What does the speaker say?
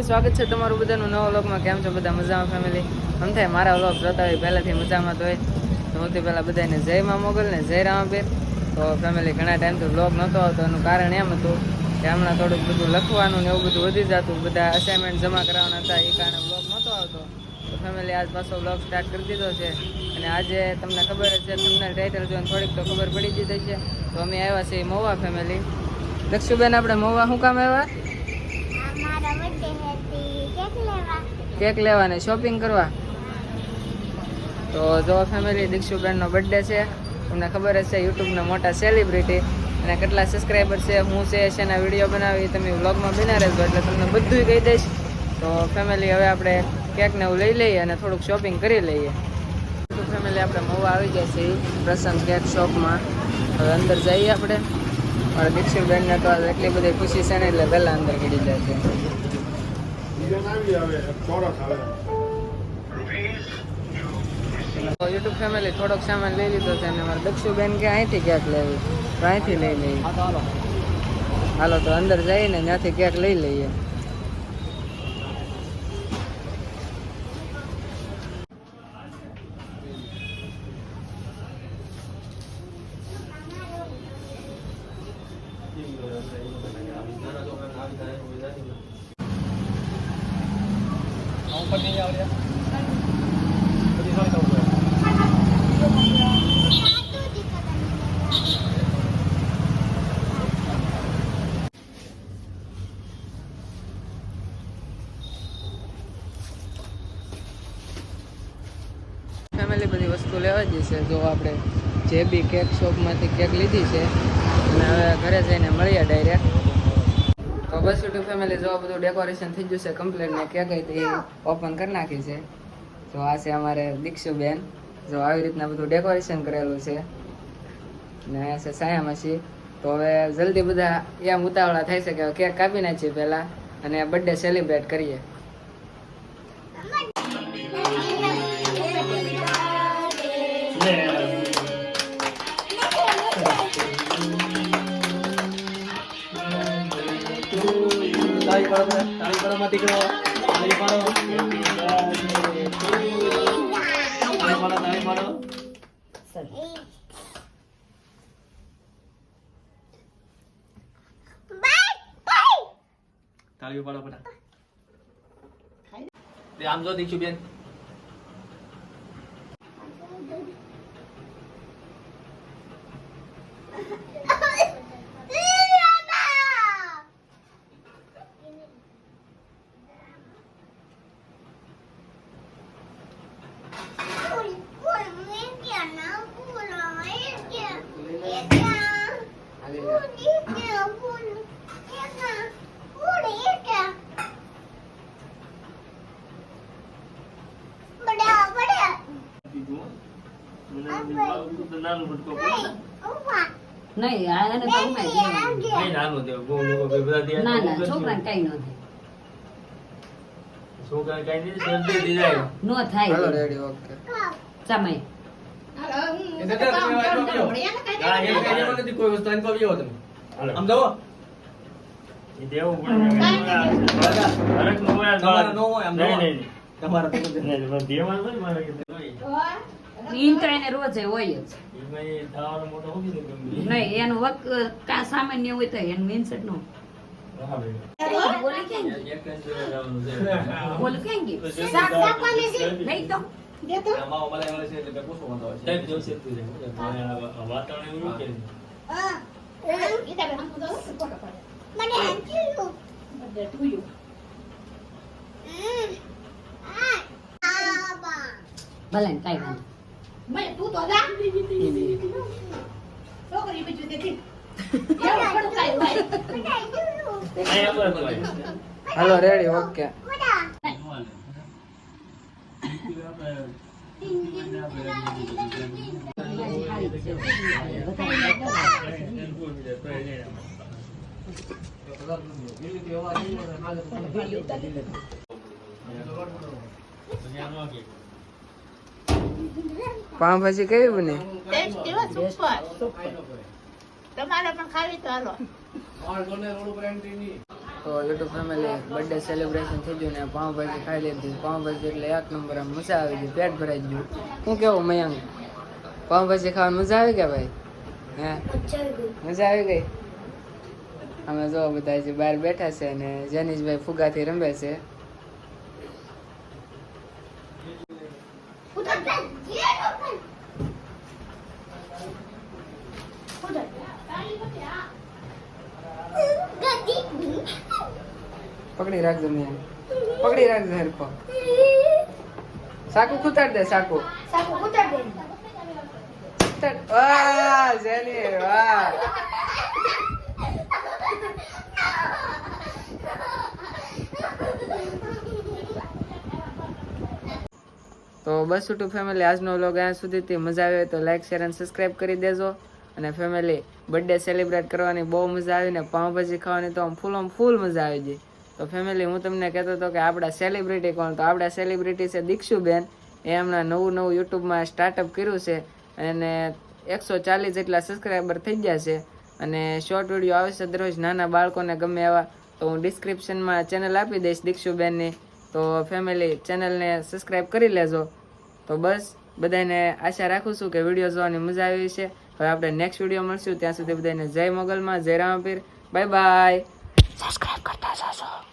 સ્વાગત છે તમારું બધાનું નવા વ્લોગમાં. કેમ છો બધા? મજામાં ફેમિલી? આમ થાય મારા વ્લોગ જોતા હોય પહેલાંથી મજામાં તો હોય તો સૌથી પહેલાં બધાને જય મા મોગલ ને જય રામાબેન. તો ફેમિલી ઘણા ટાઈમથી વ્લોગ નહોતો આવતો. એનું કારણ એમ હતું કે હમણાં થોડુંક બધું લખવાનું ને એવું બધું વધી જતું, બધા અસાઇનમેન્ટ જમા કરાવવાના હતા, એ કારણે વ્લોગ નહોતો આવતો. તો ફેમિલી આજ પાછો વ્લોગ સ્ટાર્ટ કરી દીધો છે. અને આજે તમને ખબર જ છે, તમને ટાઇટલ જોઈને થોડીક તો ખબર પડી દીધી છે. તો અમે આવ્યા છીએ મહુવા ફેમિલી. દક્ષુબેન આપણે મહુવા શું કામ આવ્યા? કેક લેવા ને શોપિંગ કરવા. તો જો ફેમિલી દીક્ષુબેનનો બર્થડે છે. તમને ખબર જ છે, યુટ્યુબના મોટા સેલિબ્રિટી અને કેટલા સબસ્ક્રાઈબર છે, હું છે એના વિડીયો બનાવી તમે વ્લોગમાં બના રહેજો એટલે તમને બધું કહી દઈશ. તો ફેમિલી હવે આપણે કેકને એવું લઈ લઈએ અને થોડુંક શોપિંગ કરી લઈએ. તો ફેમિલી આપણે મહુવા આવી જાય છે પ્રસન્ન કેક શોપમાં. હવે અંદર જઈએ આપણે. મારા દીક્ષુબેનને તો એટલી બધી ખુશી છે ને એટલે પહેલાં અંદર ગળી જાય છે. યુટ્યુબ ફેમિલી થોડોક સામાન લઈ લીધો છે અને મારા દક્ષુબેન કે અહીંથી કેક લેવી તો અહીંથી લઈ લઈએ. હાલો તો અંદર જઈને ત્યાંથી કેક લઈ લઈએ. ફેમિલી બધી વસ્તુ લેવા જ છે. જો આપણે જે બી કેક શોપમાંથી કેક લીધી છે અને હવે ઘરે જઈને મળીએ ડાયરેક્ટ. તો બસ યુટ્યુબ ફેમિલી જો બધું ડેકોરેશન થઈ ગયું છે કમ્પ્લીટ ને કેક હતી ઓપન કરી નાખી છે. તો આ છે અમારે દીક્ષુબેન. જો આવી રીતના બધું ડેકોરેશન કરેલું છે ને છે સાયા માસી. તો હવે જલ્દી બધા એમ ઉતાવળા થાય છે કે કેક કાપી નાખીએ પહેલાં અને બર્થડે સેલિબ્રેટ કરીએ. તાળી પાડો માં દીકરો, તાળી પાડો, તાળી પાડો. તાળી પાડો બધા. આમ જો દીક્ષુબેન નહીં આને તો ના ના છોકરાને કઈ ન થાય નો થાય. હાલો રેડી ઓકે સમય કોઈ વસ્તુ આમ જાઓ ઈન તો એને રોજ હોય જ નહીં. એનું વક કા સામાન્ય હોય તો એનું ઇન્સર્ટ નો બોલી ક્યાં ગયું નહીં તો ભલે કઈ વાંધો. તું તો જા છોકરી બીજું દેખી હાલો રેડી ઓકે. પાવભાજી કેવી બની? ટેસ્ટી હો, સુપર. તમારે પણ ખાવી તો હાલો. તો યુટ્યુબ ફેમિલી બર્થડે સેલિબ્રેશન થઈ ગયું ને પાઉંભાજી ખાઈ લીધી. પાઉંભાજી એટલે એક નંબર આમ મજા આવી ગઈ, પેટ ભરાઈ ગયું. શું કેવું મયંક, પાઉંભાજી ખાવાની મજા આવી કે ભાઈ? હે મજા આવી ગઈ. અમે જો બધા હજી બહાર બેઠા છે ને જેનીશભાઈ ફુગાથી રમે છે. પકડી રાખજો મેં, પકડી રાખજો હરખો. સાકુ કુતાડ દે, સાકુ. વાહ જેની વાહ. તો બસ યુટ્યુબ ફેમિલી આજનો વ્લોગ અહીંયા સુધીથી મજા આવે તો લાઈક શેર અને સબસ્ક્રાઈબ કરી દેજો. અને ફેમિલી બર્થડે સેલિબ્રેટ કરવાની બહુ મજા આવી ને પાઉંભાજી ખાવાની તો આમ ફૂલ મજા આવી ગઈ. તો ફેમિલી હું તમને કહેતો હતો કે આપણા સેલિબ્રિટી કોણ, તો આપણા સેલિબ્રિટી છે દીક્ષુબેન. એ હમણાં નવું યુટ્યુબમાં સ્ટાર્ટઅપ કર્યું છે અને 140 જેટલા સબસ્ક્રાઈબર થઈ ગયા છે. અને શોર્ટ વિડીયો આવે છે દરરોજ નાના બાળકોને ગમે એવા. તો હું ડિસ્ક્રિપ્શનમાં ચેનલ આપી દઈશ દીક્ષુબેનની. તો ફેમિલી ચેનલને સબસ્ક્રાઈબ કરી લેજો. તો બસ બધાને આશા રાખું છું કે વિડીયો જોવાની મજા આવી છે. હવે આપણે નેક્સ્ટ વિડીયો મળશું, ત્યાં સુધી બધાને જય મોગલમાં, જય રામપીર, બાય બાય. સબસ્ક્રાઈબ કરતા જાજો.